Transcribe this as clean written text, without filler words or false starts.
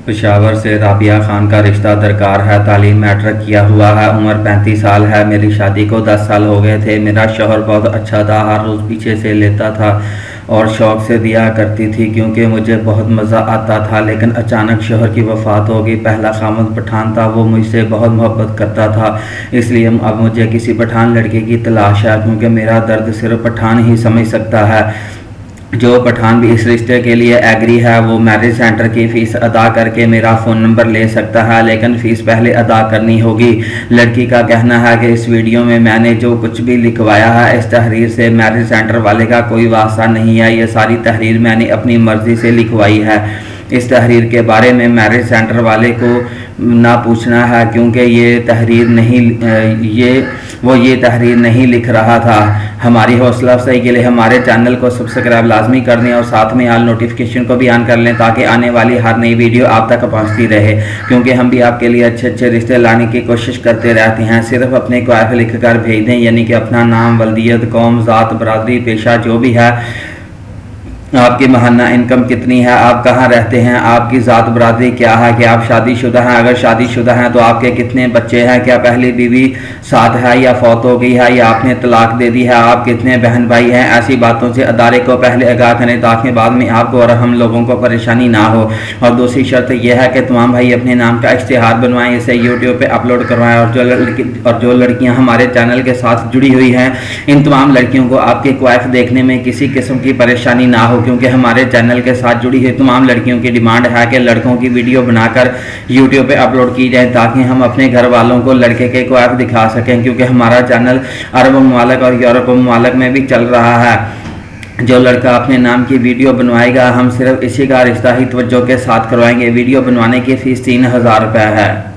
पेशावर से राबिया खान का रिश्ता दरकार है। तालीम मैट्रिक किया हुआ है। उम्र 35 साल है। मेरी शादी को 10 साल हो गए थे। मेरा शौहर बहुत अच्छा था, हर रोज़ पीछे से लेता था और शौक़ से दिया करती थी क्योंकि मुझे बहुत मज़ा आता था। लेकिन अचानक शौहर की वफ़ात हो गई। पहला खामद पठान था, वो मुझसे बहुत मोहब्बत करता था, इसलिए अब मुझे किसी पठान लड़के की तलाश है क्योंकि मेरा दर्द सिर्फ पठान ही समझ सकता है। जो पठान भी इस रिश्ते के लिए एग्री है वो मैरिज सेंटर की फ़ीस अदा करके मेरा फ़ोन नंबर ले सकता है, लेकिन फ़ीस पहले अदा करनी होगी। लड़की का कहना है कि इस वीडियो में मैंने जो कुछ भी लिखवाया है इस तहरीर से मैरिज सेंटर वाले का कोई वास्ता नहीं है। ये सारी तहरीर मैंने अपनी मर्ज़ी से लिखवाई है। इस तहरीर के बारे में मैरिज सेंटर वाले को ना पूछना है क्योंकि ये तहरीर नहीं लिख रहा था। हमारी हौसला अफजाई के लिए हमारे चैनल को सब्सक्राइब लाजमी कर दें और साथ में ऑल नोटिफिकेशन को भी ऑन कर लें ताकि आने वाली हर नई वीडियो आप तक पहुंचती रहे, क्योंकि हम भी आपके लिए अच्छे अच्छे रिश्ते लाने की कोशिश करते रहते हैं। सिर्फ अपने क्वाइफ लिख कर भेज दें, यानी कि अपना नाम, वल्दियत, कौम, ज़ात, बरादरी, पेशा जो भी है, आपकी महाना इनकम कितनी है, आप कहाँ रहते हैं, आपकी ज़ात बरादरी क्या है, कि आप शादीशुदा हैं, अगर शादीशुदा हैं तो आपके कितने बच्चे हैं, क्या पहली बीवी साथ है या फौत हो गई है या आपने तलाक दे दी है, आप कितने बहन भाई हैं। ऐसी बातों से अदारे को पहले आगाह करें ताकि बाद में आपको और हम लोगों को परेशानी ना हो। और दूसरी शर्त यह है कि तमाम भाई अपने नाम का इश्तिहार बनवाएँ, इसे यूट्यूब पर अपलोड करवाएँ। और जो लड़कियाँ हमारे चैनल के साथ जुड़ी हुई हैं इन तमाम लड़कियों को आपके क्वाइफ देखने में किसी किस्म की परेशानी ना हो, क्योंकि हमारे चैनल के साथ जुड़ी हुई तमाम लड़कियों की डिमांड है कि लड़कों की वीडियो बनाकर यूट्यूब पे अपलोड की जाए ताकि हम अपने घर वालों को लड़के के क्वाइफ दिखा सकें, क्योंकि हमारा चैनल अरब ममालिक और यूरोप ममालिक में भी चल रहा है। जो लड़का अपने नाम की वीडियो बनवाएगा हम सिर्फ इसी का रिश्ता ही तवज्जो के साथ करवाएंगे। वीडियो बनवाने की फ़ीस 3000 रुपये है।